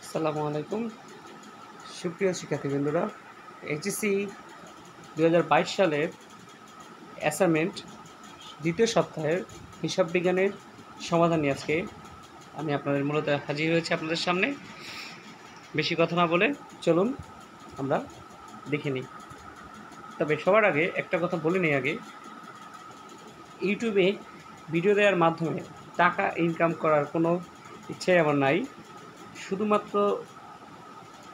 আসসালামু আলাইকুম সুপ্রিয় শিক্ষার্থীবৃন্দরা। এইচএসসি 2022 সালের অ্যাসাইনমেন্ট দ্বিতীয় সপ্তাহের হিসাব বিজ্ঞানের সমাধান নিয়ে আজকে আমি আপনাদের মূলত হাজির হয়েছি আপনাদের সামনে। বেশি কথা না বলে চলুন আমরা দেখে নিই। তবে সবার আগে একটা কথা বলে নিই, আগে ইউটিউবে ভিডিও দেওয়ার মাধ্যমে টাকা ইনকাম করার কোনো ইচ্ছাই আমার নাই। শুধুমাত্র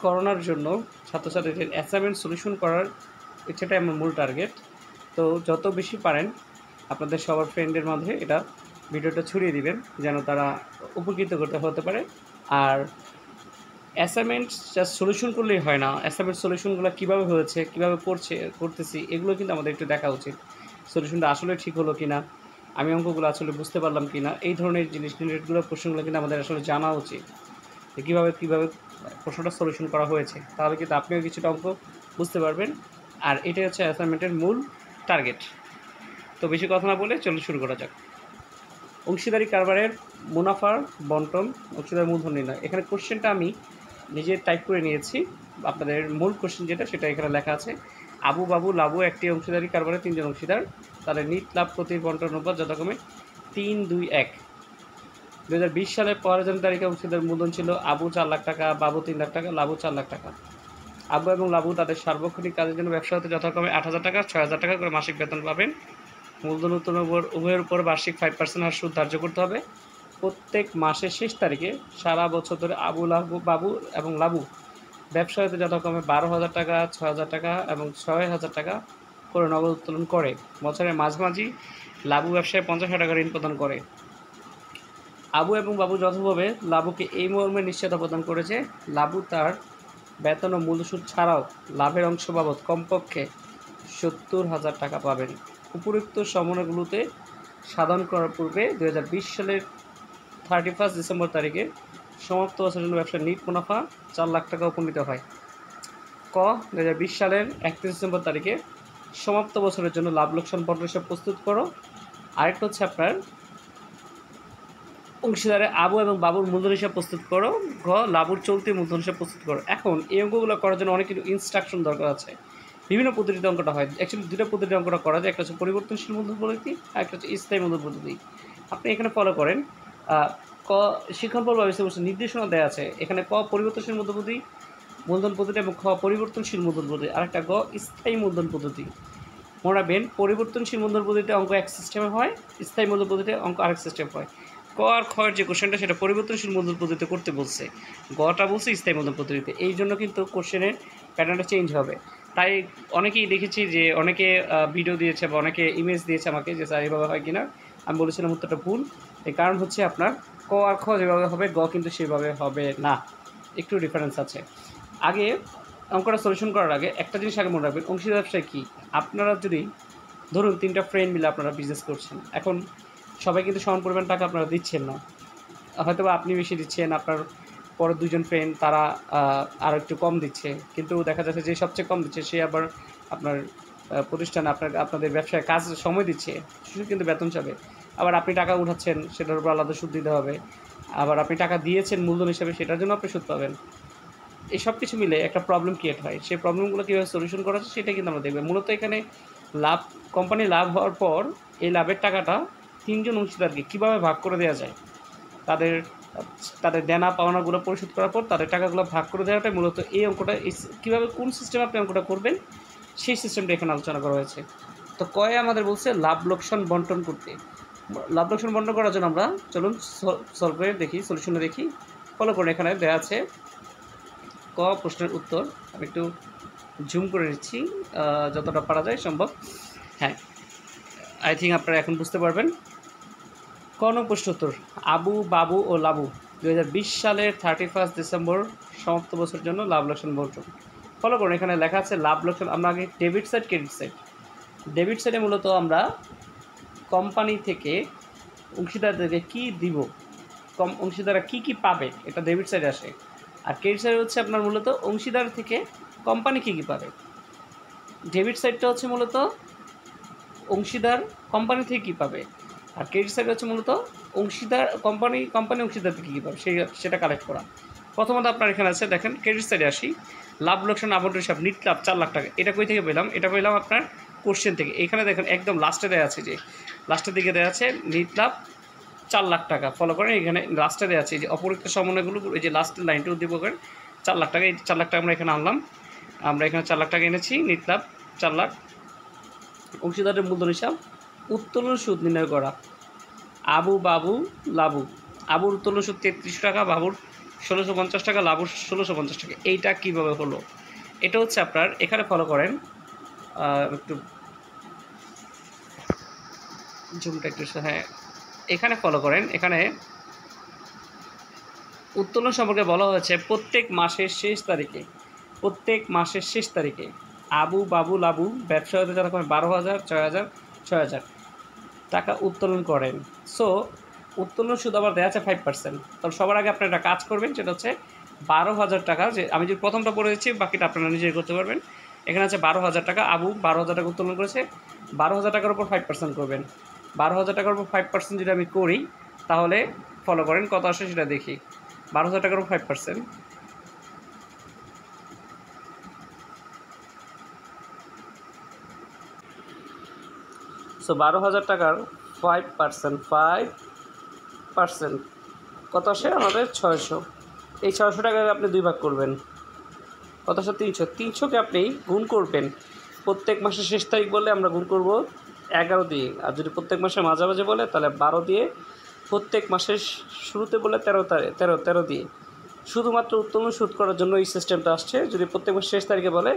করোনার জন্য ছাত্রছাত্রীদের অ্যাসাইনমেন্ট সলিউশন করার ইচ্ছাটাই আমার মূল টার্গেট। তো যত বেশি পারেন আপনাদের সবার ফ্রেন্ডের মাঝে এটা ভিডিওটা ছড়িয়ে দিবেন যেন তারা উপকৃত হতে পারে। আর অ্যাসাইনমেন্ট জাস্ট সলিউশন করলেই হয় না, অ্যাসাইনমেন্ট সলিউশনগুলো কীভাবে হয়েছে, কীভাবে করতেছি এগুলো কিন্তু আমাদের একটু দেখা উচিত। সলিউশনটা আসলে ঠিক হলো কি না, আমি অঙ্কগুলো আসলে বুঝতে পারলাম কি না, এই ধরনের জিনিস রিলেটেডগুলো প্রশ্নগুলো কিন্তু আমাদের আসলে জানা উচিত। কীভাবে প্রশ্নটা সলিউশন করা হয়েছে, তাহলে কিন্তু আপনিও কিছুটা অঙ্ক বুঝতে পারবেন। আর এটাই হচ্ছে অ্যাসাইনমেন্টের মূল টার্গেট। তো বেশি কথা না বলে চলুন শুরু করা যাক। অংশীদারি কারবারের মুনাফার বন্টন, অংশীদার মূলধন নির্ণয়। এখানে কোশ্চেনটা আমি নিজে টাইপ করে নিয়েছি। আপনাদের মূল কোশ্চেন যেটা সেটা এখানে লেখা আছে। আবু বাবু লাবু একটি অংশীদারি কারবারে 3 জন অংশীদার, তাদের নিট লাভ প্রতি বন্টন অনুপাত যথাক্রমে 3-2-1। 2020 সালে 15 তারিখে অংশীদার মূলধন ছিল আবু 4 লাখ টাকা, বাবু 3 লাখ টাকা, লাবু 4 লাখ টাকা। আবু এবং লাবু তাদের সার্বক্ষণিক কাজের জন্য ব্যবসা হতে যথাক্রমে 8,000 টাকা, 6,000 টাকা করে মাসিক বেতন পাবেন। মূলধন উভয়ের উপর বার্ষিক 5% হার সুদ ধার্য করতে হবে। প্রত্যেক মাসের শেষ তারিখে সারা বছর ধরে বাবু এবং লাবু ব্যবসা হতে যথাক্রমে 12,000 টাকা, 6,000 টাকা এবং 6,000 টাকা করে নগদ উত্তোলন করে। বছরের মাঝামাঝি লাবু ব্যবসায় 50,000 টাকা ঋণ প্রদান করে। আবু এবং বাবু যথাভাবে লাবুকে এই মর্মে নিশ্চয়তা প্রদান করেছে, লাবু তার বেতন ও মূল্যসুদ ছাড়াও লাভের অংশ বাবদ কমপক্ষে 70,000 টাকা পাবেন। উপরোক্ত সমন্বয়গুলোতে সাধন করার পূর্বে 2020 সালের 31 ডিসেম্বর তারিখে সমাপ্ত বছরের জন্য ব্যবসার নিট মুনাফা 4 লাখ টাকা উপনীত হয়। ক 2020 সালের 31 ডিসেম্বর তারিখে সমাপ্ত বছরের জন্য লাভ লোকসান বন্টন হিসাব প্রস্তুত করো। আরেকটা হচ্ছে আপনার অংশীদারে আবু এবং বাবুর মূলধন হিসাব প্রস্তুত করো। ঘ লাবুর চলতি মূলধন হিসাব প্রস্তুত করো। এখন এই অঙ্কগুলো করার জন্য অনেক কিছু ইনস্ট্রাকশন দরকার আছে। বিভিন্ন পদ্ধতিতে অঙ্কটা হয়, অ্যাকচুয়ালি দুটো পদ্ধতিতে অঙ্কটা করা যায়। একটা হচ্ছে পরিবর্তনশীল মূলধন পদ্ধতি, আর একটা হচ্ছে স্থায়ী মূলধন পদ্ধতি। আপনি এখানে ফলো করেন। ক শিক্ষণফল বা নির্দেশনা দেওয়া আছে। এখানে ক পরিবর্তনশীল মূলধন পদ্ধতি এবং খ পরিবর্তনশীল মূলধন পদ্ধতি, আর একটা গ স্থায়ী মূলধন পদ্ধতি। মনে রাখবেন, পরিবর্তনশীল মূলধন পদ্ধতিতে অঙ্ক এক সিস্টেমে হয়, স্থায়ী মূলধন পদ্ধতিতে অঙ্ক আরেক সিস্টেম হয়। ক আর খয়ের যে কোশ্চেনটা সেটা পরিবর্তনশীল মূলধন পদ্ধতিতে করতে বলছে, গটা বলছে স্থায়ী মূলধন পদ্ধতিতে। এই জন্য কিন্তু কোশ্চেনের প্যাটার্নটা চেঞ্জ হবে। তাই অনেকেই দেখেছি যে অনেকে ভিডিও দিয়েছে বা অনেকে ইমেজ দিয়েছে আমাকে যে স্যার এইভাবে হয় কিনা। আমি বলেছিলাম উত্তরটা ভুল। এর কারণ হচ্ছে আপনার ক আর খ যেভাবে হবে গ কিন্তু সেভাবে হবে না, একটু ডিফারেন্স আছে। আগে অঙ্কটা সলিউশন করার আগে একটা জিনিস আগে মনে রাখবেন, অংশীদার ব্যবসায় কী। আপনারা যদি ধরুন 3টা ফ্রেন্ড মিলে আপনারা বিজনেস করছেন, এখন সবাই কিন্তু সমান পরিমাণ টাকা আপনারা দিচ্ছেন না। হয়তো বা আপনি বেশি দিচ্ছেন, আপনার পরে 2জন ফ্রেন্ড তারা আরও একটু কম দিচ্ছে, কিন্তু দেখা যাচ্ছে যে সবচেয়ে কম দিচ্ছে সে আবার আপনার প্রতিষ্ঠানে আপনাদের ব্যবসায় কাজ সময় দিচ্ছে, সে কিন্তু বেতন চাবে। আবার আপনি টাকা উঠাচ্ছেন, সেটার উপর আলাদা সুদ দিতে হবে। আবার আপনি টাকা দিয়েছেন মূলধন হিসাবে, সেটার জন্য আপনি সুদ পাবেন। এই সব কিছু মিলে একটা প্রবলেম ক্রিয়েট হয়। সেই প্রবলেমগুলো কীভাবে সলিউশন করা যায় সেটা কিন্তু আমরা দেখব। মূলত এখানে কোম্পানি লাভ হওয়ার পর এই লাভের টাকাটা 3জন অংশীদারকে কীভাবে ভাগ করে দেওয়া যায়, তাদের দেনা পাওনাগুলো পরিশোধ করার পর তাদের টাকাগুলো ভাগ করে দেওয়াটাই মূলত এই অঙ্কটা। কীভাবে কোন সিস্টেমে আপনি অঙ্কটা করবেন সেই সিস্টেমটা এখানে আলোচনা করা হয়েছে। তো কয়ে আমাদের বলছে লাভ লোকসান বন্টন করতে। লাভ লোকসান বন্টন করার জন্য আমরা চলুন সলভ করে দেখি, সলিউশনে দেখি। ফলো করুন, এখানে দেওয়া আছে ক প্রশ্নের উত্তর। আমি একটু জুম করে নিচ্ছি যতটা পারা যায় সম্ভব। হ্যাঁ, আই থিঙ্ক আপনারা এখন বুঝতে পারবেন। ক নং প্রশ্ন উত্তর, আবু বাবু ও লাবু 2020 সালের 31 ডিসেম্বর সমাপ্ত বছরের জন্য লাভ লোকসান বন্টন। ফলো করুন, এখানে লেখা আছে লাভ লোকসান। আমরা আগে debit side credit side. Debit সাইডে মূলত আমরা কোম্পানি থেকে অংশীদারদেরকে কী দিব, অংশীদাররা কী পাবে, এটা ডেবিট সাইডে আসে। আর ক্রেডিট সাইড হচ্ছে আপনার মূলত অংশীদার থেকে কোম্পানি কী পাবে। ডেবিট সাইডটা হচ্ছে মূলত অংশীদার কোম্পানি থেকে কী পাবে, আর ক্রেডিট সাইড হচ্ছে মূলত অংশীদার কোম্পানি অংশীদার থেকে কী পাবে সেটা কালেক্ট করা। প্রথমত আপনার এখানে আছে দেখেন ক্রেডিট সাইডে আসি, লাভ লোকসান আবন্টন হিসাব নিট লাভ 4 লাখ টাকা। এটা কই থেকে পেলাম? এটা পেলাম আপনার কোশ্চেন থেকে। এখানে দেখেন একদম লাস্টে দেওয়া আছে, যে লাস্টের দিকে দেওয়া আছে নিট লাভ 4 লাখ টাকা। ফলো করেন, এখানে লাস্টে দেওয়া আছে যে অপরিক্ত সমন্বয়গুলো, এই যে লাস্টের লাইনটা উদ্দীপক করেন 4 লাখ টাকা। এই 4 লাখ টাকা আমরা এখানে আনলাম, আমরা এখানে 4 লাখ টাকা এনেছি, নিট লাভ 4 লাখ। অংশীদারের মূলধন হিসাব, উত্তোলন সুদ নির্ণয় করা। আবু বাবু লাবু, আবুর উত্তোলন সুদ 3300 টাকা, বাবুর 1650 টাকা, লাবুর 1650 টাকা। এইটা কীভাবে হলো? এটা হচ্ছে আপনার এখানে ফলো করেন, একটু জুমটা একটু, হ্যাঁ এখানে ফলো করেন। এখানে উত্তোলন সম্পর্কে বলা হয়েছে প্রত্যেক মাসের শেষ তারিখে আবু বাবু লাবু ব্যবসায়ীতে যারা 12,000, 6,000, 6,000 টাকা উত্তোলন করেন। সো উত্তোলন সুদ আবার দেওয়া আছে 5%। তবে সবার আগে আপনারা একটা কাজ করবেন, সেটা হচ্ছে 12,000 টাকা, যে আমি যে প্রথমটা পড়ে দিচ্ছি বাকিটা আপনারা নিজেই করতে পারবেন। এখানে আছে 12,000 টাকা, আবু 12,000 টাকা উত্তোলন করেছে, 12,000 টাকার উপর 5% করবেন। 12,000 টাকার উপর 5% যদি আমি করি তাহলে ফলো করেন কত আসে সেটা দেখি। 12,000 টাকার উপর 5%, সো 12,000 টাকার 5% কত আসে আমাদের? 600। এই 600 টাকাকে আপনি 2 ভাগ করবেন, কত আসে? 300। 300কে আপনি গুণ করবেন, প্রত্যেক মাসের শেষ তারিখ বললে আমরা গুণ করব 11 দিয়ে, আর যদি প্রত্যেক মাসের মাঝামাঝি বলে তাহলে 12 দিয়ে, প্রত্যেক মাসের শুরুতে বলে 13 দিয়ে। শুধুমাত্র উত্তোলন সুদ করার জন্য এই সিস্টেমটা আসছে। যদি প্রত্যেক মাসের শেষ তারিখে বলে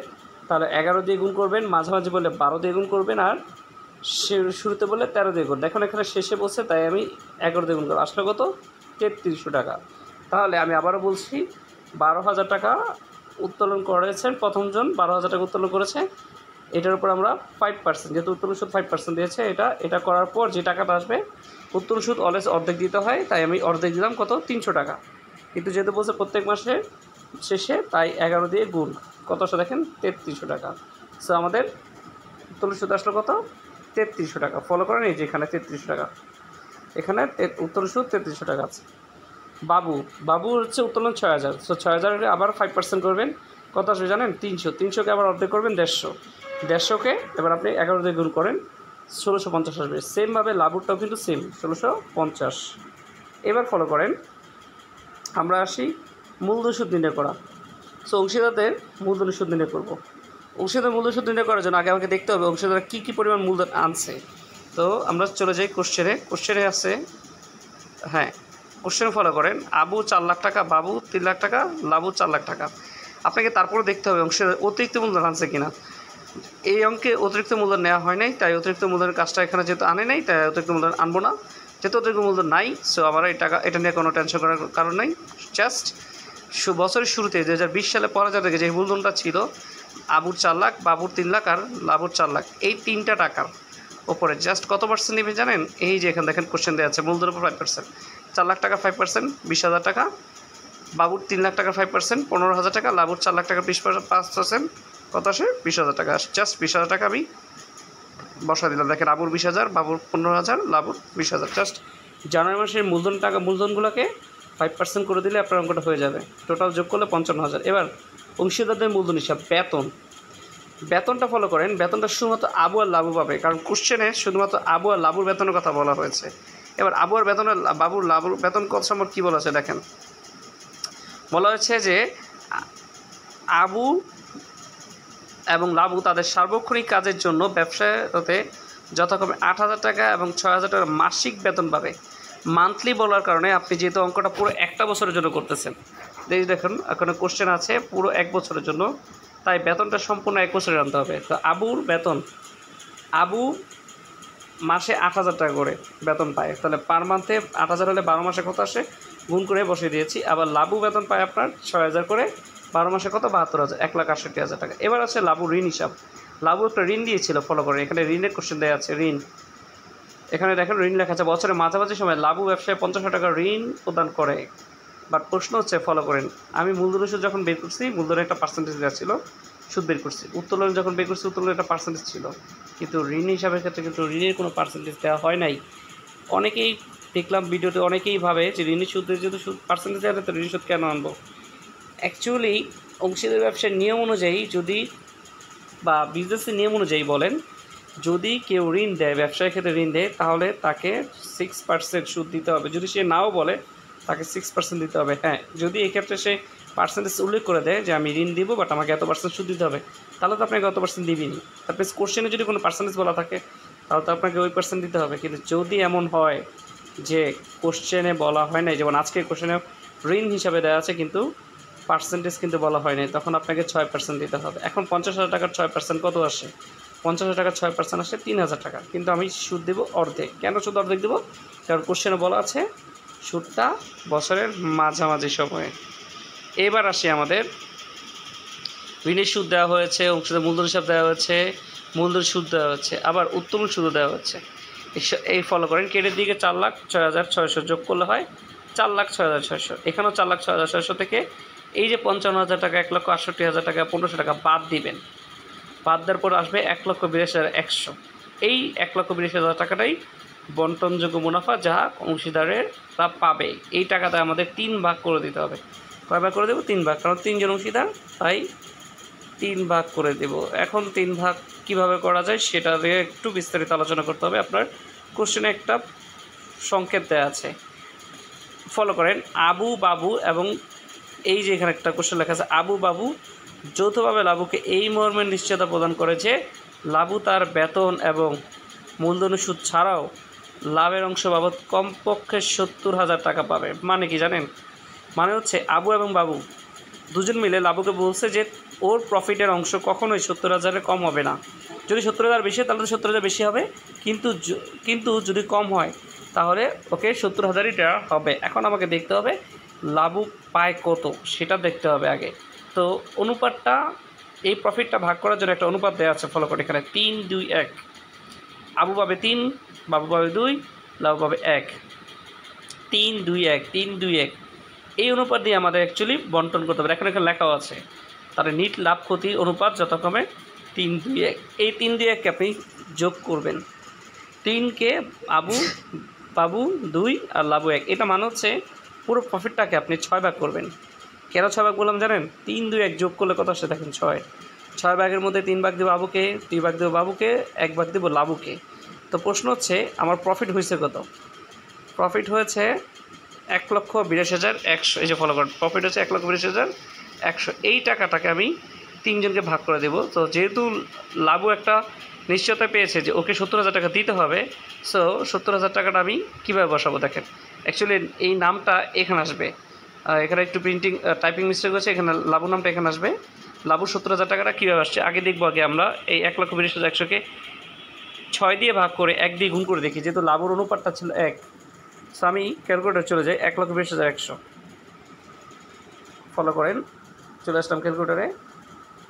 তাহলে 11 দিয়ে গুণ করবেন, মাঝামাঝি বলে 12 দিয়ে গুণ করবেন, আর শুরুতে বলে 13 দিয়ে গুণ। দেখুন এখানে শেষে বলছে তাই আমি 11 দিয়ে গুণ করব, আসলে কত? 3300 টাকা। তাহলে আমি আবারও বলছি, 12,000 টাকা উত্তোলন করেছেন প্রথমজন, 12,000 টাকা উত্তোলন করেছে। এটার উপর আমরা 5%, যেহেতু উত্তোলন সুদ 5% দিয়েছে, এটা করার পর যে টাকাটা আসবে, উত্তোলন সুদ অলওয়েজ অর্ধেক দিতে হয়, তাই আমি অর্ধেক দিলাম, কত? 300 টাকা। কিন্তু যেহেতু বলছে প্রত্যেক মাসে শেষে, তাই 11 দিয়ে গুণ, কত আসে দেখেন? 3300 টাকা। সো আমাদের উত্তোলন সুদ আসলো কত? 3300 টাকা। ফলো করেন, এই যে এখানে 3300 টাকা, এখানে উত্তোলন সুদ 3300 টাকা আছে। বাবু হচ্ছে উত্তোলন 6,000, সো 6,000 আবার 5% করবেন, কত আসবে জানেন? 300। 300কে আবার অর্ধেক করবেন 150। 150কে এবার আপনি 11 দিয়ে গুণ করেন, 1650 আসবে। সেমভাবে লাবুরটাও কিন্তু সেম, 1650। এবার ফলো করেন, আমরা আসি মূলধন সুদ নির্ণয় করা। সো অংশীদারদের মূলধন সুদ নির্ণয় করব। অংশীদার মূলধন সুদ নির্ণয় করার জন্য আগে আমাকে দেখতে হবে অংশীদার কী পরিমাণ মূলধন আনছে। তো আমরা চলে যাই কোশ্চেনে আছে, হ্যাঁ কোশ্চেন ফলো করেন, আবু 4 লাখ টাকা, বাবু 3 লাখ টাকা, লাবু 4 লাখ টাকা। আপনাকে তারপরে দেখতে হবে অংশের অতিরিক্ত মূলধন আনছে কিনা। এই অঙ্কে অতিরিক্ত মূলধন নেওয়া হয় নাই, তাই অতিরিক্ত মূলধনের কাজটা এখানে যেহেতু আনে নাই, তাই অতিরিক্ত মূলধন আনবো না। যেহেতু অতিরিক্ত মূলধন নাই, সো আমার এটা নিয়ে কোনো টেনশন করার কারণ নেই। জাস্ট বছরের শুরুতে 2020 সালে 15,000 থেকে যে মূলধনটা ছিল, আবুর 4 লাখ, বাবুর 3 লাখ আর লাবুর 4 লাখ, এই 3টা টাকার ওপরে জাস্ট কত পার্সেন্ট নেবে জানেন? এই যে এখানে দেখেন কোশ্চেন দেওয়া আছে, মূলধনের উপর 5%। 4 লাখ টাকা 5%, 20,000 টাকা। বাবুর 3 লাখ টাকার 5%, 15,000 টাকা। লাবুর 4 লাখ টাকার 5%, কত আসে? 20,000 টাকা। জাস্ট 20,000 টাকা আমি বসা দিলাম। দেখেন আবুর 20,000, বাবুর 15,000, লাবুর 20,000। জাস্ট জানুয়ারি মাসের মূলধনগুলোকে 5% করে দিলে আপনার অঙ্কটা হয়ে যাবে। টোটাল যোগ করলে 55,000। এবার অংশীদারদের মূলধন হিসাব, বেতনটা ফলো করেন। বেতনটা শুধুমাত্র আবু আর লাবু পাবে, কারণ কোশ্চেনে শুধুমাত্র আবু আর লাবুর বেতনের কথা বলা হয়েছে। এবার আবু আর বেতনের লাবুর বেতন কত সম্পর্কে কী বলা আছে দেখেন, বলা হয়েছে যে আবু এবং লাবু তাদের সার্বক্ষণিক কাজের জন্য ব্যবসাতে যথাক্রমে 8,000 টাকা এবং 6,000 টাকা মাসিক বেতন পাবে। মান্থলি বলার কারণে আপনি যেহেতু অঙ্কটা পুরো একটা বছরের জন্য করতেছেন, দেখুন এখানে কোশ্চেন আছে পুরো 1 বছরের জন্য, তাই বেতনটা সম্পূর্ণ 1 বছরের আনতে হবে। তো আবুর বেতন, আবু মাসে 8,000 টাকা করে বেতন পায়, তাহলে পার মান্থে 8,000 হলে 12 মাসে কত আসে গুণ করে বসিয়ে দিয়েছি। আবার লাবু বেতন পায় আপনার 6,000 করে, 12 মাসে কত? 72,000, 1,68,000 টাকা। এবার আছে লাবু ঋণ হিসাব। লাবু একটা ঋণ দিয়েছিল, ফলো করেন, এখানে ঋণের কোশ্চেন দেওয়া আছে। ঋণ, এখানে দেখেন ঋণ লেখা আছে, বছরের মাঝামাঝি সময় লাবু ব্যবসায় 50,000 টাকা ঋণ প্রদান করে। বাট প্রশ্ন হচ্ছে, ফলো করেন, আমি মূলধন সুদ যখন বের করছি, মূলধনের একটা পার্সেন্টেজ দেওয়া ছিল, সুদ বের করছি। উত্তোলন যখন বের করছি, উত্তোলনের একটা পার্সেন্টেজ ছিল, কিন্তু ঋণ হিসাবের ক্ষেত্রে কিন্তু ঋণের কোনো পার্সেন্টেজ দেওয়া হয় নাই। অনেকেই দেখলাম ভিডিওতে অনেকেই ভাবে যে ঋণের সুদের যেহেতু সুদ পার্সেন্টেজ দেওয়া, তো ঋণ সুদ কেন আনবো? অ্যাকচুয়ালি অংশীদার ব্যবসার নিয়ম অনুযায়ী যদি বা বিজনেসের নিয়ম অনুযায়ী বলেন, যদি কেউ ঋণ দেয়, ব্যবসায়ের ক্ষেত্রে ঋণ দেয়, তাহলে তাকে 6% সুদ দিতে হবে। যদি সে নাও বলে তাকে 6% দিতে হবে। হ্যাঁ, যদি এক্ষেত্রে সে পার্সেন্টেজ উল্লেখ করে দেয় যে আমি ঋণ দিব বাট আমাকে এত পার্সেন্ট সুদ দিতে হবে, তাহলে তো আপনাকে অত পার্সেন্ট দিবিনি। তারপরে কোশ্চেনে যদি কোনো পার্সেন্টেজ বলা থাকে তাহলে তো আপনাকে ওই পার্সেন্ট দিতে হবে। কিন্তু যদি এমন হয় যে কোশ্চেনে বলা হয় নাই, যেমন আজকে কোশ্চেনে ঋণ হিসাবে দেওয়া আছে কিন্তু পার্সেন্টেজ কিন্তু বলা হয় নাই, তখন আপনাকে 6% দিতে হবে। এখন 50,000 টাকার 6% কত আসে? 50,000 টাকার 6% আসে 3,000 টাকা। কিন্তু আমি সুদ দেবো অর্ধেক। কেন সুদ অর্ধেক দেবো? কারণ কোশ্চেনে বলা আছে সুদটা বছরের মাঝামাঝি সময়ে। এবার আসি আমাদের ঋণের সুদ দেওয়া হয়েছে, অংশীদার মূলধন হিসাব দেওয়া হয়েছে, মূলধন সুদ দেওয়া হচ্ছে, আবার উত্তোলন সুদও দেওয়া হচ্ছে। এই ফলো করেন, ক্রেডিট দিকে 4,06,600 যোগ করলে হয় 4,06,600। এখানেও 4,06,600 থেকে এই যে 55,000 টাকা, 1,68,000 টাকা, 1,500 টাকা বাদ দিবেন। বাদ দেওয়ার পর আসবে 1,82,100। এই 1,82,000 টাকাটাই বন্টনযোগ্য মুনাফা যা অংশীদারেরা পাবে। এই টাকাটা আমাদের 3 ভাগ করে দিতে হবে। কয় ভাগ করে দেবো? 3 ভাগ, কারণ 3 জন অংশীদার, তাই 3 ভাগ করে দেব। এখন 3 ভাগ কিভাবে করা যায় সেটা দিয়ে একটু বিস্তারিত আলোচনা করতে হবে। আপনার কোশ্চেনে একটা সংকেত দেওয়া আছে, ফলো করেন। আবু, বাবু এবং এই যে এখানে একটা কোশ্চেন লেখা আছে, আবু বাবু যৌথভাবে লাবুকে এই মর্মে নিশ্চয়তা প্রদান করে যে লাবু তার বেতন এবং মূলধন সুদ ছাড়াও লাভের অংশ বাবদ কমপক্ষে 70,000 টাকা পাবে। মানে কি জানেন? মানে হচ্ছে আবু এবং বাবু দুজন মিলে লাবুকে বলছে যে ওর প্রফিটের অংশ কখনোই 70,000-এর কম হবে না। যদি 70,000 বেশি হয় তাহলে তো 70,000 বেশি হবে, কিন্তু যদি কম হয় তাহলে ওকে 70,000-ই দেওয়া হবে। এখন আমাকে দেখতে হবে লাবু পায় কত, সেটা দেখতে হবে আগে। তো অনুপাতটা, এই প্রফিটটা ভাগ করার জন্য একটা অনুপাত দেওয়া আছে, ফলো করে এখানে 3, 2, 1। আবু পাবে 3, বাবু পাবে 2, লাবু পাবে 1। 3, 2, 1, 3, 2, 1। এই অনুপাত দিয়ে আমাদের অ্যাকচুয়ালি বন্টন করতে হবে। এখানে লেখাও আছে, তাহলে নিট লাভ ক্ষতি অনুপাত যথাক্রমে 3, 2, 1। এই 3, 2, 1কে আপনি যোগ করবেন। 3কে বাবু 2 আর লাবু 1। এটা মানে হচ্ছে পুরো প্রফিটটাকে আপনি 6 ভাগ করবেন। কেন 6 ভাগ বললাম জানেন? 3, 2, 1 যোগ করলে কত আসে দেখেন? 6। 6 ভাগের মধ্যে 3 ভাগ দেবো আবুকে, 2 ভাগ দেবো বাবুকে, 1 ভাগ দেবো লাবুকে। তো প্রশ্ন হচ্ছে আমার প্রফিট হয়েছে কত? প্রফিট হয়েছে 1,82,100। এই যে ফলো করেন, প্রফিট হচ্ছে 1,82,100। এই টাকাটাকে আমি 3 জনকে ভাগ করে দেবো। তো যেহেতু লাবু একটা নিশ্চয়তা পেয়েছে যে ওকে 70,000 টাকা দিতে হবে, সো 70,000 টাকাটা আমি কীভাবে বসাবো দেখেন। অ্যাকচুয়ালি এই নামটা এখানে আসবে, এখানে একটু টাইপিং মিস্টেক হচ্ছে, এখানে লাবু নামটা এখানে আসবে। লাবু 70,000 টাকাটা কীভাবে আসছে আগে দেখবো। আগে আমরা এই 1,82,100-কে 6 দিয়ে ভাগ করে 1 দিয়ে গুণ করে দেখি, যেহেতু লাবুর অনুপাতটা ছিল 1। সো আমি ক্যালকুলেটর চলে যাই, 1,82,100 ফলো করেন, চলে আসলাম ক্যালকুলেটারে।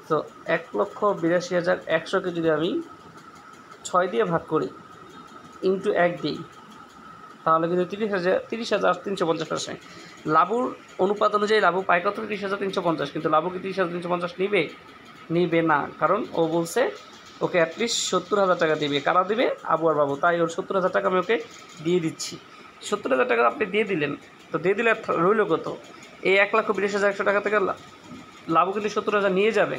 তো 1,82,100-কে যদি আমি 6 দিয়ে ভাগ করি, ইন্টু 1 দিই, তাহলে কিন্তু 30,350 আসে। লাবুর অনুপাত অনুযায়ী লাবু পায় কত? 30,350। কিন্তু লাবু কি 30,350 নিবে না, কারণ ও বলছে ওকে অ্যাটলিস্ট 70,000 টাকা দিবে। কারা দিবে? আবু আর বাবু। তাই ওর 70,000 টাকা আমি ওকে দিয়ে দিচ্ছি। 70,000 টাকা আপনি দিয়ে দিলেন, তো দিয়ে দিলে রইল কত? এই 1,82,100 টাকা থেকে লাবু কিন্তু 70,000 নিয়ে যাবে।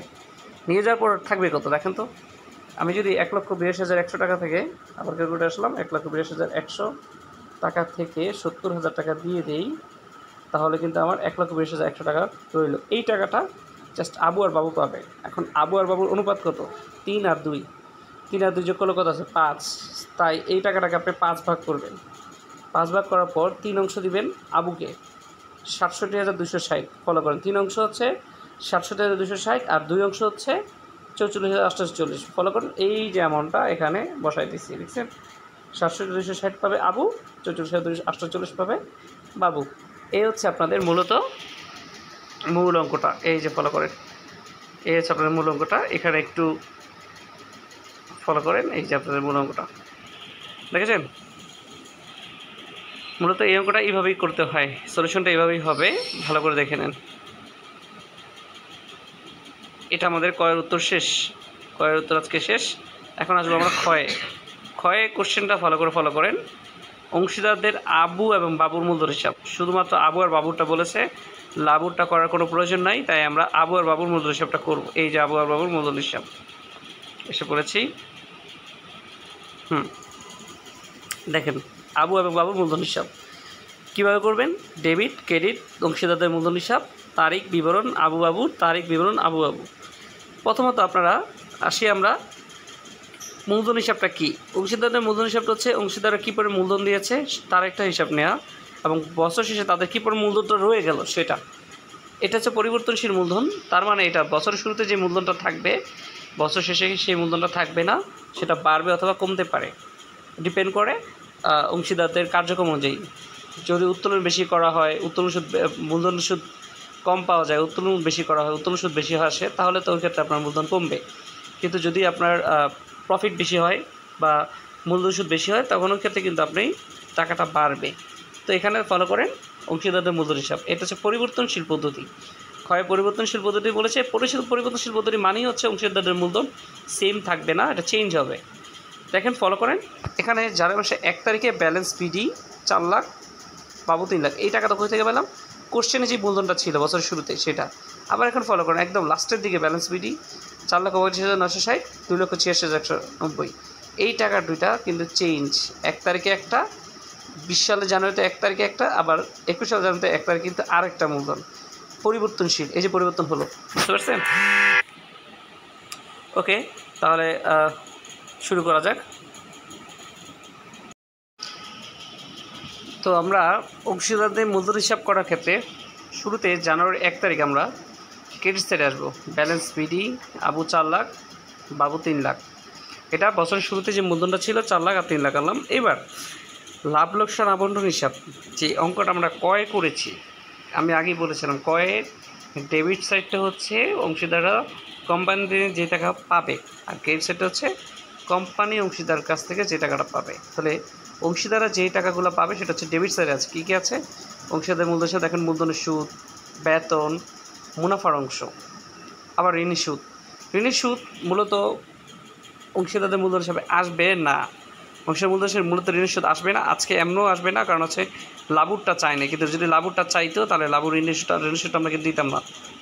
নিয়ে যাওয়ার পর থাকবে কত দেখেন তো। আমি যদি 1,82,100 টাকা থেকে, আবার ক্যালকুলেটর আসলাম, 1,82,100 টাকা থেকে 70,000 টাকা দিয়ে দেই, তাহলে কিন্তু আমার 1,82,100 টাকা রইল। এই টাকাটা জাস্ট আবু আর বাবু পাবে। এখন আবু আর বাবুর অনুপাত কত? 3 আর 2। 3 আর 2 যোগ করলে কত আছে? 5। তাই এই টাকাটাকে আপনি 5 ভাগ করবেন। 5 ভাগ করার পর 3 অংশ দিবেন আবুকে, 67,260। ফলো করেন, 3 অংশ হচ্ছে 67,260 আর 2 অংশ হচ্ছে 44,840। ফলো করেন, এই যে অ্যামাউন্টটা এখানে বসাই দিচ্ছি, দেখছেন? 67,260 পাবে আবু, 44,840 পাবে বাবু। এই হচ্ছে আপনাদের মূলত মূল অঙ্কটা। এই যে ফলো করেন, এই হচ্ছে আপনাদের মূল অঙ্কটা। এখানে একটু ফলো করেন, এই যে আপনাদের মূল অঙ্কটা দেখেছেন। মূলত এই অঙ্কটা এইভাবেই করতে হয়, সলিউশনটা এইভাবেই হবে, ভালো করে দেখে নেন। এটা আমাদের কয়ের উত্তর শেষ, কয়ের উত্তর আজকে শেষ। এখন আসবো আমরা ক্ষয়ে। কোশ্চেনটা ফলো করেন। অংশীদারদের আবু এবং বাবুর মূলধন হিসাব। শুধুমাত্র আবু আর বাবুরটা বলেছে, লাবুরটা করার কোনো প্রয়োজন নাই, তাই আমরা আবু আর বাবুর মূলধন হিসাবটা করব। এই যে আবু আর বাবুর মূলধন হিসাব এসে পড়েছি। দেখেন আবু এবং বাবুর মূলধন হিসাব কীভাবে করবেন। ডেবিট ক্রেডিট অংশীদারদের মূলধন হিসাব, তারিখ বিবরণ আবু বাবুর, তারিখ বিবরণ আবু বাবু। প্রথমত আপনারা আসি আমরা মূলধন হিসাবটা কী। অংশীদারদের মূলধন হিসাবটা হচ্ছে অংশীদাররা কী পরে মূলধন দিয়েছে তার একটা হিসাব নেওয়া, এবং বছর শেষে তাদের কী পরে মূলধনটা রয়ে গেল সেটা। এটা হচ্ছে পরিবর্তনশীল মূলধন। তার মানে এটা বছরের শুরুতে যে মূলধনটা থাকবে বছর শেষে সেই মূলধনটা থাকবে না, সেটা বাড়বে অথবা কমতে পারে, ডিপেন্ড করে অংশীদারদের কার্যক্রম অনুযায়ী। যদি উত্তোলন বেশি করা হয়, উত্তোলন সুদ মূলধন সুদ কম পাওয়া যায়, উত্তোলন বেশি করা হয়, উত্তোলন সুদ বেশি আসে, তাহলে তো ওই ক্ষেত্রে আপনার মূলধন কমবে। কিন্তু যদি আপনার প্রফিট বেশি হয় বা মূলধন সুদ বেশি হয়, তখন ওই ক্ষেত্রে কিন্তু আপনি টাকাটা বাড়বে। তো এখানে ফলো করেন অংশীদারদের মূলধন হিসাব। এটা হচ্ছে পরিবর্তনশীল পদ্ধতি। ক্ষয় পরিবর্তনশীল পদ্ধতি বলেছে। পরিবর্তনশীল পদ্ধতি মানেই হচ্ছে অংশীদারদের মূলধন সেম থাকবে না, এটা চেঞ্জ হবে। দেখেন ফলো করেন, এখানে জানুয়ারি মাসে 1 তারিখে ব্যালেন্স পিডি 4 লাখ, বাবু 3 লাখ। এই টাকাটা কোথা থেকে পেলাম? কোশ্চেনে যে মূলধনটা ছিল বছরের শুরুতে সেটা। আবার এখন ফলো করেন একদম লাস্টের দিকে ব্যালেন্স পিডি 4,25,960, 2,86,190। এই টাকা দুইটা কিন্তু চেঞ্জ। 1 তারিখে একটা, 20 সালে জানুয়ারিতে 1 তারিখে একটা, আবার 21 সালে জানুয়ারিতে 1 তারিখে কিন্তু আরেকটা মূলধন পরিবর্তনশীল। এই যে পরিবর্তন হলো, বুঝতে পারছেন? ওকে, তাহলে শুরু করা যাক। তো আমরা অংশীদারদের মূলধন হিসাব করার ক্ষেত্রে শুরুতে জানুয়ারির 1 তারিখ আমরা ক্রেডিট সাইডে আসবো। ব্যালেন্স পিডি আবু 4 লাখ, বাবু 3 লাখ। এটা বছরের শুরুতে যে মূলধনটা ছিল 4 লাখ আর 3 লাখ আনলাম। এবার লাভ লোকসান আবন্টন হিসাব, যে অঙ্কটা আমরা ক্রয় করেছি, আমি আগেই বলেছিলাম ক্রয়ের ডেবিট সাইডটা হচ্ছে অংশীদাররা কোম্পানি থেকে যে টাকা পাবে, আর ক্রেডিট সাইডটা হচ্ছে কোম্পানি অংশীদার কাছ থেকে যে টাকাটা পাবে। তাহলে অংশীদাররা যেই টাকাগুলো পাবে সেটা হচ্ছে ডেবিট সাইডে আছে। কী কী আছে? অংশীদারদের মূলধন হিসাবে দেখেন মূলধনের সুদ, বেতন, মুনাফার অংশ, আবার ঋণের সুদ। ঋণের সুদ মূলত অংশীদারদের মূলধন হিসাবে আসবে না। অংশীদার মূলধন হিসাবে মূলত ঋণের সুদ আসবে না, আজকে এমনও আসবে না, কারণ হচ্ছে লাভুরটা চায় না। কিন্তু যদি লাভুরটা চাইতো তাহলে লাভুর ঋণের সুদটা আমরা কিন্তু দিতাম না।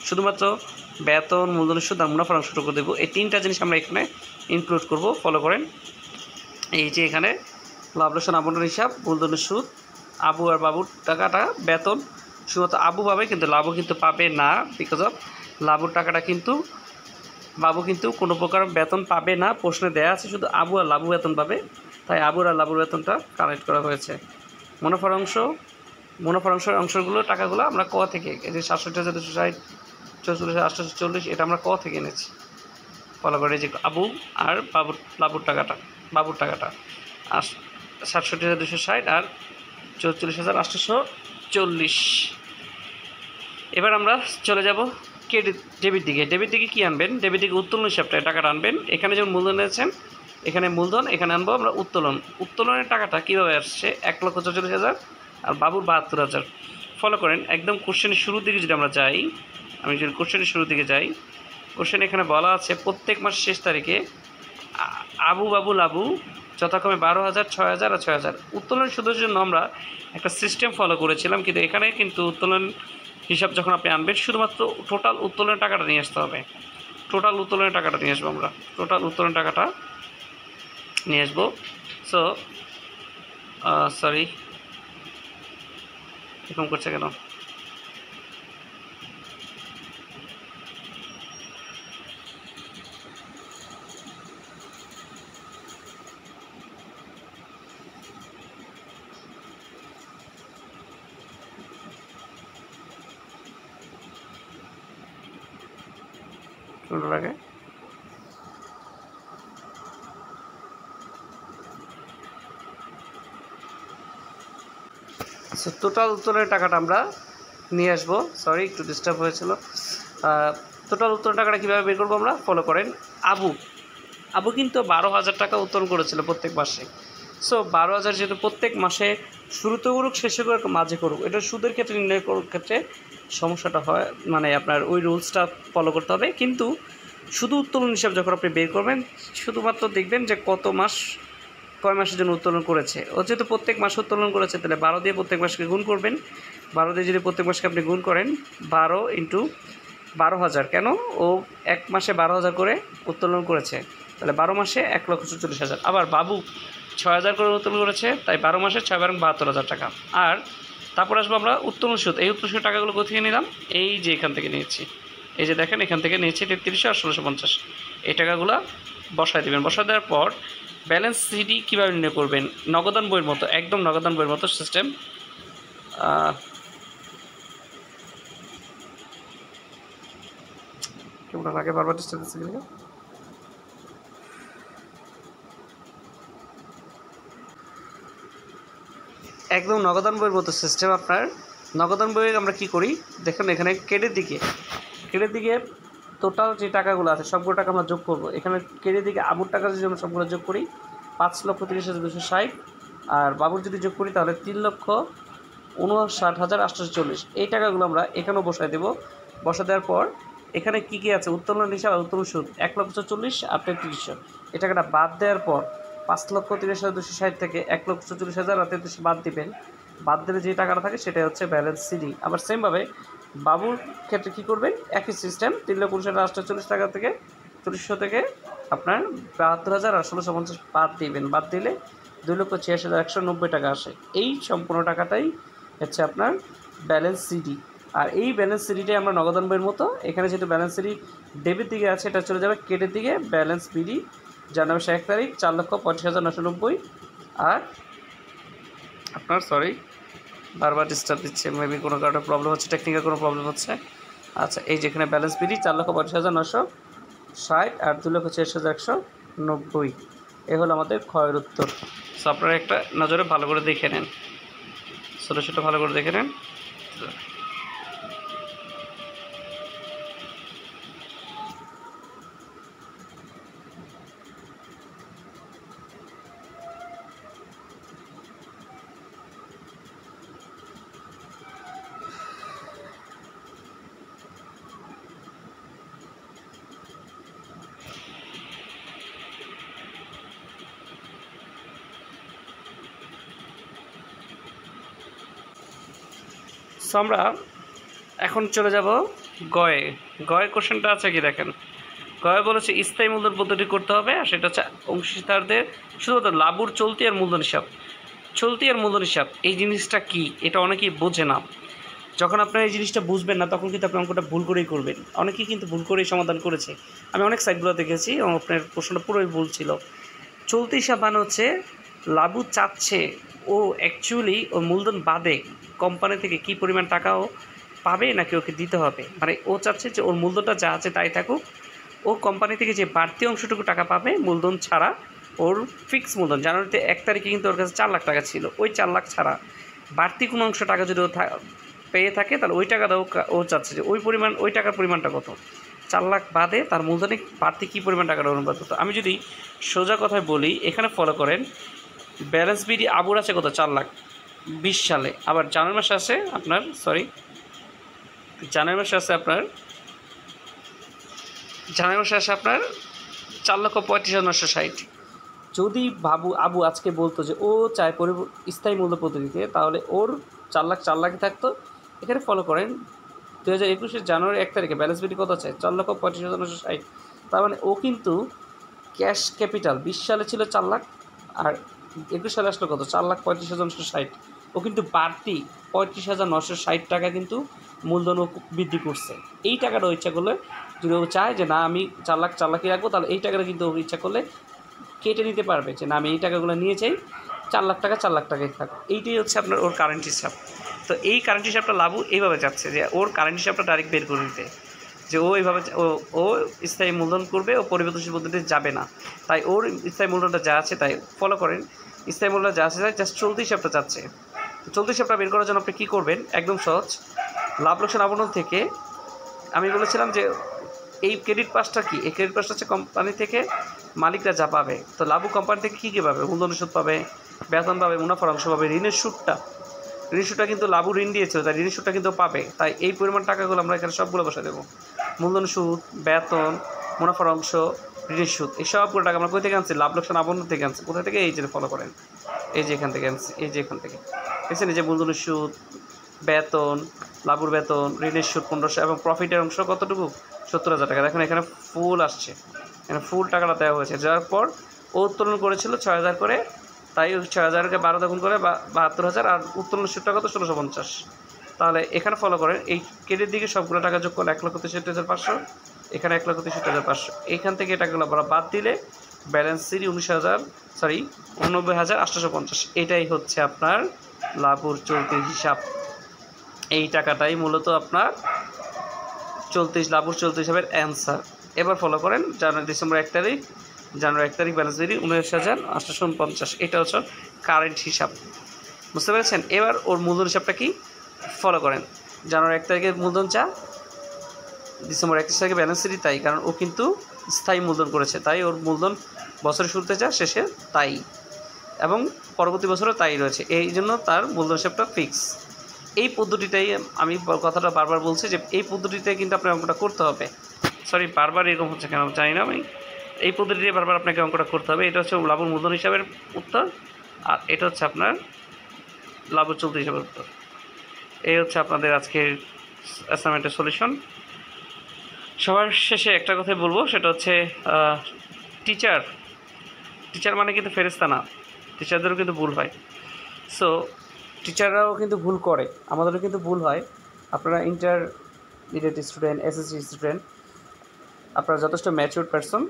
শুধুমাত্র বেতন, মূলধনের সুদ আর মুনাফার অংশটুকু দেবো। এই 3টা জিনিস আমরা এখানে ইনক্লুড করব। ফলো করেন, এই যে এখানে লাভ লোকসান আবন্টন হিসাব, মূলধনের সুদ, আবু আর বাবুর টাকাটা, বেতন শুধুমাত্র আবু পাবে, কিন্তু লাভও কিন্তু পাবে না। বিকজ অফ লাভুর টাকাটা কিন্তু বাবু কিন্তু কোনো প্রকার বেতন পাবে না। প্রশ্নে দেওয়া আছে শুধু আবু আর লাবু বেতন পাবে, তাই আবুর আর লাবুর বেতনটা কালেক্ট করা হয়েছে। মুনাফার অংশগুলো টাকাগুলো আমরা ক থেকে, এই যে 67,260, 44,840, এটা আমরা ক থেকে এনেছি। ফলো করে যে আবু আর বাবুর টাকাটা আর 67,260 আর 44,840। এবার আমরা চলে যাব ডেবিট দিকে কী আনবেন? ডেবিট দিকে উত্তোলন হিসাবটা টাকাটা আনবেন। এখানে যেমন মূলধন এনেছেন, এখানে মূলধন, এখানে আনবো আমরা উত্তোলনের টাকাটা কীভাবে আসছে? 1,44,000 আর বাবুর 72,000। ফলো করেন একদম কোশ্চেনের শুরুর দিকে যদি আমরা যাই, আমি যদি কোশ্চেনের শুরুর দিকে যাই, কোশ্চেন এখানে বলা আছে প্রত্যেক মাসের শেষ তারিখে আবু বাবু লাবু যথাক্রমে 12,000, 6,000 আর 6,000। উত্তোলন সুদের জন্য আমরা একটা সিস্টেম ফলো করেছিলাম, কিন্তু এখানে কিন্তু উত্তোলন হিসাব যখন আপনি আনবেন শুধুমাত্র টোটাল উত্তোলনের টাকাটা নিয়ে আসতে হবে। টোটাল উত্তোলনের টাকাটা নিয়ে আসবো আমরা, টোটাল উত্তোলনের টাকাটা নিয়ে আসবো। সো সরি, এরকম করছে কেন? লাগে টোটাল উত্তোলনের টাকাটা আমরা নিয়ে আসবো। সরি, একটু ডিস্টার্ব হয়েছিল। টোটাল উত্তোলনের টাকাটা কীভাবে বের করবো আমরা? ফলো করেন। আবু কিন্তু 12,000 টাকা উত্তোলন করেছিল প্রত্যেক মাসে। সো 12,000 যেহেতু প্রত্যেক মাসে শুরুতে করুক শেষে করুক মাঝে করুক, এটা সুদের ক্ষেত্রে নির্ণয় করার ক্ষেত্রে সমস্যাটা হয়, মানে আপনার ওই রুলসটা ফলো করতে হবে। কিন্তু শুধু উত্তোলন হিসাব যখন আপনি বের করবেন, শুধুমাত্র দেখবেন যে কত মাস কয় মাসের জন্য উত্তোলন করেছে। ও যেহেতু প্রত্যেক মাসে উত্তোলন করেছে, তাহলে 12 দিয়ে প্রত্যেক মাসকে গুণ করবেন। 12 দিয়ে যদি প্রত্যেক মাসকে আপনি গুণ করেন, 12 ইন্টু 12,000, কেন ও এক মাসে 12,000 করে উত্তোলন করেছে, তাহলে 12 মাসে 1,40,000। আবার বাবু 6,000 করে উত্তোলন করেছে, তাই 12 মাসে 6,72,000 টাকা। আর তারপর আসবো আমরা উত্তোলন সুদ। এই উত্তোলন সুদ টাকাগুলো কোথা থেকে নিলাম? এই যে এখান থেকে নিয়েছি, এই যে দেখেন এখান থেকে নিয়েছি 3300 আর 1650। এই টাকাগুলো বসায় দেবেন। বসায় দেওয়ার পর ব্যালেন্স সিডি কীভাবে নির্ণয় করবেন? নগদান বইয়ের মতো, একদম নগদান বইয়ের মতো সিস্টেম। কেমন লাগে বারবার ডিস্টার্ব দিচ্ছে গেলে? একদম নগদান বইয়ের মতো সিস্টেম। আপনার নগদান বইয়ে আমরা কি করি দেখুন, এখানে ক্রেডিট দিকে টোটাল যে টাকাগুলো আছে সবগুলো টাকা আমরা যোগ করবো। এখানে ক্রেডিট দিকে আবুর টাকা যদি আমরা সবগুলো যোগ করি 5,30,260, আর বাবুর যদি যোগ করি তাহলে 3,59,840। এই টাকাগুলো আমরা এখানেও বসায় দেবো। বসা দেওয়ার পর এখানে কী কী আছে উত্তোলন হিসাব আর উত্তোলন সুদ 1,40,000 আর 3300। এই টাকাটা বাদ দেওয়ার পর 5,30,260 থেকে 1,40,000 আর 3300 বাদ দিবেন। বাদ দিলে যে টাকাটা থাকে সেটাই হচ্ছে ব্যালেন্স সিডি। আবার সেমভাবে বাবুর ক্ষেত্রে কী করবেন, একই সিস্টেম। 3,59,840 টাকা থেকে 300 থেকে আপনার 72,000 আর 1650 বাদ দিবেন। বাদ দিলে 2,86,190 টাকা আসে। এই সম্পূর্ণ টাকাটাই হচ্ছে আপনার ব্যালেন্স সিডি। আর এই ব্যালেন্স সিডিটাই আমরা নগদান বইয়ের মতো, এখানে যেহেতু ব্যালেন্স সিডি ডেবিট দিকে আছে, এটা চলে যাবে ক্রেডিট দিকে। ব্যালেন্স বিডি জানুয়ারি 1 তারিখ 4,85,990। আর আপনার বারবার ডিস্টার্ব দিচ্ছে, মেবি কোনো কারণে প্রবলেম হচ্ছে, টেকনিক্যাল কোনো প্রবলেম হচ্ছে। আচ্ছা, এই যেখানে ব্যালেন্স বিডি 4,85,960 আর 2,86,190, এ হলো আমাদের ক্ষয়ের উত্তর। সো আপনারা একটা নজরে ভালো করে দেখে নেন, ছোটো ভালো করে দেখে নেন। সো আমরা এখন চলে যাব গয়ের কোশ্চেনটা আছে কি দেখেন। গয়ে বলেছে স্থায়ী মূলধন পদ্ধতি করতে হবে, আর সেটা হচ্ছে অংশীদারদের শুধুমাত্র লাভুর চলতি আর মূলধন হিসাব। এই জিনিসটা কি, এটা অনেকেই বোঝে না। যখন আপনার এই জিনিসটা বুঝবেন না তখন কিন্তু আপনি অঙ্কটা ভুল করেই করবেন। অনেকেই কিন্তু ভুল করেই সমাধান করেছে, আমি অনেক সাইটগুলো দেখেছি। আপনার প্রশ্নটা পুরোই ভুল ছিল। চলতি হিসাব মানে হচ্ছে লাভু চাচ্ছে ও অ্যাকচুয়ালি ও মূলধন বাদে কোম্পানি থেকে কী পরিমাণ টাকাও পাবে নাকি ওকে দিতে হবে। মানে ও চাচ্ছে যে ওর মূলধনটা যা আছে তাই থাকুক, ও কোম্পানি থেকে যে বাড়তি অংশটুকু টাকা পাবে মূলধন ছাড়া, ওর ফিক্স মূলধন জানুয়ারিতে 1 তারিখে কিন্তু ওর কাছে 4 লাখ টাকা ছিল, ওই 4 লাখ ছাড়া বাড়তি কোনো অংশ টাকা যদি ও পেয়ে থাকে তাহলে ওই টাকাটা ও চাচ্ছে যে ওই টাকার পরিমাণটা কত, 4 লাখ বাদে তার মূলধনে বাড়তি কী পরিমাণ টাকাটা অনুপাত হতো। আমি যদি সোজা কথায় বলি, এখানে ফলো করেন, ব্যালেন্স বিডি আবুর আছে কত 4,20,000 সালে। আবার জানুয়ারি মাসে আছে আপনার 4,35,960। যদি আবু আজকে বলতো যে ও চায় স্থায়ী মূল্য পদ্ধতিতে, তাহলে ওর 4 লাখই থাকতো। এখানে ফলো করেন 2021 জানুয়ারি 1 তারিখে ব্যালেন্স বিডি কত আছে 4,35,960। তার মানে ও কিন্তু ক্যাশ ক্যাপিটাল 20 সালে ছিল 4 লাখ, আর 21 সালে আসলো কত 4,35,960। ও কিন্তু বাড়তি 35,960 টাকা কিন্তু মূলধন ও বৃদ্ধি করছে। এই টাকাটা ও ইচ্ছা করলে যদি ও চায় যে না আমি 4 লাখই রাখবো, তাহলে এই টাকাটা কিন্তু ও ইচ্ছা করলে কেটে নিতে পারবে যে না আমি এই টাকাগুলো নিয়ে চাই, 4 লাখ টাকাই থাক। এইটাই হচ্ছে আপনার ওর কারেন্ট হিসাব। তো এই কারেন্ট হিসাবটা লাভু এইভাবে যাচ্ছে যে ওর কারেন্ট হিসাবটা ডাইরেক্ট বের করে দিতে, যে ও এইভাবে ও স্থায়ী মূলধন করবে, ও পরিবর্তনশীল পদ্ধতিতে যাবে না। তাই ওর স্থায়ী মূলধনটা যা আছে তাই ফলো করেন, স্থায়ী মূলধন যা আছে তাই জাস্ট চলতি হিসাবটা চাচ্ছে। চলতি হিসাবটা বের করার জন্য আপনি কী করবেন, একদম সহজ। লাভ লোকসান আবরণ থেকে আমি বলেছিলাম যে এই ক্রেডিট পাসটা কি, এই ক্রেডিট পাসটা হচ্ছে কোম্পানি থেকে মালিকরা যা পাবে। তো লাভু কোম্পানি থেকে কী পাবে, মূলধন সুদ পাবে, বেতন পাবে, মুনাফার অংশ পাবে, ঋণের সুদটা কিন্তু লাভু ঋণ দিয়েছিল, তাই ঋণের সুদটা কিন্তু পাবে। তাই এই পরিমাণ টাকাগুলো আমরা এখানে সবগুলো বসে দেবো। মূলধন সুদ, বেতন, মুনাফার অংশ, ঋণের সুদ, এই সবগুলো টাকা আমরা কোথা থেকে আনছি? লাভ লোকসান আবন্ধ থেকে আনছি। কোথা থেকে? এই যে ফলো করেন, এই যে এখান থেকে আনছি, এই যে এখান থেকে দেখছেন, এই যে মূলধনের সুদ, বেতন, লাভুর বেতন, ঋণের সুদ 1500 এবং প্রফিটের অংশ কতটুকু? 70,000 টাকা। দেখুন এখানে ফুল আসছে, এখানে ফুল টাকাটা দেওয়া হয়েছে। যাওয়ার পর ও উত্তোলন করেছিল 6,000 করে, তাই 6,000কে 12 গুণ করে 72,000, আর উত্তোলনের সুদটা কত? 1650। তাহলে এখানে ফলো করেন, এই ক্রেডিট দিকে সবগুলো টাকা যোগ করলে 1,63,500, এখানে 1,63,500, এইখান থেকে এই টাকাগুলো বাদ দিলে ব্যালেন্স সিট 89,850। এটাই হচ্ছে আপনার লাভুর চলতি হিসাব। এই টাকাটাই মূলত আপনার লাভুর চলতি হিসাবের অ্যান্সার। এবার ফলো করেন, ডিসেম্বর 1 তারিখ, জানুয়ারি 1 তারিখ ব্যালেন্স সিট 19,850। এটা হচ্ছে কারেন্ট হিসাব, বুঝতে পেরেছেন? এবার ওর মূলধন হিসাবটা কি ফলো করেন। জানুয়ারি 1 তারিখে মূলধন চা, ডিসেম্বর 31 তারিখে ব্যালেন্স সিট তাই, কারণ ও কিন্তু স্থায়ী মূলধন করেছে, তাই ওর মূলধন বছরের শুরুতে যা, শেষে তাই, এবং পরবর্তী বছরও তাই রয়েছে, এই জন্য তার মূলধন হিসাবটা ফিক্স। এই পদ্ধতিটাই আমি কথাটা বারবার বলছি যে এই পদ্ধতিতে কিন্তু আপনার অঙ্কটা করতে হবে। সরি, বারবার এরকম হচ্ছে কেন জানি না আমি। এই পদ্ধতিতে বারবার আপনাকে অঙ্কটা করতে হবে। এটা হচ্ছে লাভের মূলধন হিসাবের উত্তর, আর এটা হচ্ছে আপনার লাভের চলতি হিসাবের উত্তর। এই হচ্ছে আপনাদের আজকের অ্যাসাইনমেন্টের সলিউশন। সবার শেষে একটা কথাই বলবো, সেটা হচ্ছে টিচার মানে কিন্তু ফেরেশতা না, টিচারদেরও কিন্তু ভুল হয়। সো টিচাররাও কিন্তু ভুল করে, আমাদেরও কিন্তু ভুল হয়। আপনারা ইন্টারমিডিয়েট স্টুডেন্ট, এসএসসি স্টুডেন্ট, আপনারা যথেষ্ট ম্যাচিউর পারসন,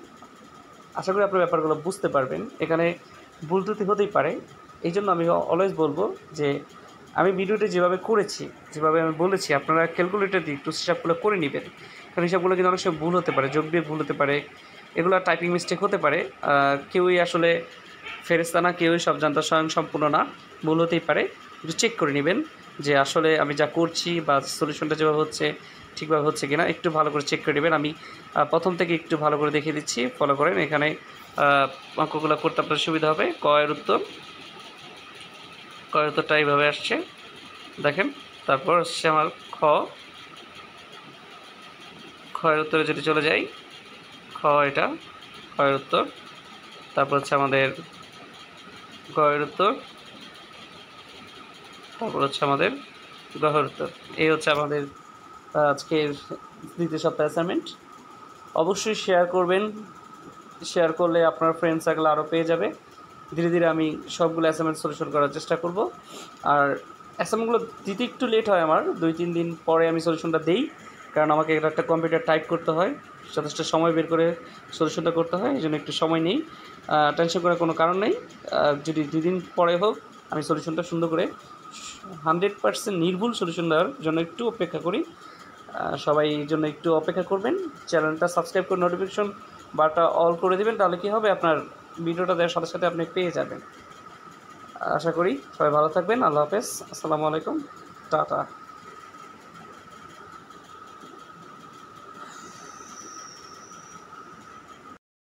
আশা করি আপনার ব্যাপারগুলো বুঝতে পারবেন। এখানে ভুল ত্রুটি হতেই পারে, এই জন্য আমি অলওয়েজ বলবো যে আমি ভিডিওটি যেভাবে করেছি, যেভাবে আমি বলেছি, আপনারা ক্যালকুলেটর দিয়ে একটু হিসাবগুলো করে নেবেন, কারণ হিসাবগুলো কিন্তু অনেক সময় ভুল হতে পারে, যোগ বিয়োগ ভুল হতে পারে, এগুলো টাইপিং মিস্টেক হতে পারে। কেউই আসলে ফেরেশতা না, কেউই সব জানতা স্বয়ং সম্পূর্ণ না, ভুল হতেই পারে। একটু চেক করে নেবেন যে আসলে আমি যা করছি বা সলিউশনটা যেভাবে হচ্ছে ঠিকভাবে হচ্ছে কিনা, একটু ভালো করে চেক করে নেবেন। আমি প্রথম থেকে একটু ভালো করে দেখিয়ে দিচ্ছি, ফলো করেন। এখানে অঙ্কগুলো করতে আপনার সুবিধা হবে। কয়ের উত্তরটা এইভাবে আসছে, দেখেন। তারপর হচ্ছে আমার ক্ষয়ের উত্তরে যদি চলে যাই, এটা ক্ষয়ের উত্তর। তারপর হচ্ছে আমাদের গয়ের উত্তর, তারপর হচ্ছে আমাদের গহের উত্তর। এই হচ্ছে আমাদের আজকের দ্বিতীয় সপ্তাহ অ্যাসাইনমেন্ট। অবশ্যই শেয়ার করবেন, শেয়ার করলে আপনার ফ্রেন্ড সার্কেল আরও পেয়ে যাবে। ধীরে ধীরে আমি সবগুলো অ্যাসাইনমেন্ট সলিউশন করার চেষ্টা করব। আর অ্যাসাইনমেন্টগুলো দিতে একটু লেট হয়, আমার 2-3 দিন পরে আমি সলিউশনটা দিই, কারণ আমাকে একটা কম্পিউটার টাইপ করতে হয়, যথেষ্ট সময় বের করে সলিউশনটা করতে হয়, এই জন্য একটু সময় নেই। টেনশন করার কোনো কারণ নেই। যদি 2 দিন পরে হোক, আমি সলিউশনটা সুন্দর করে 100% নির্ভুল সলিউশন দেওয়ার জন্য একটু অপেক্ষা করি। সবাই এই জন্য একটু অপেক্ষা করবেন, চ্যানেলটা সাবস্ক্রাইব করে নোটিফিকেশন বারটা অল করে দেবেন, তাহলে কী হবে, আপনার ভিডিওটা দেওয়ার সাথে সাথে আপনি পেয়ে যাবেন। আশা করি সবাই ভালো থাকবেন। আল্লাহ হাফেজ, আসসালামু আলাইকুম, টাটা।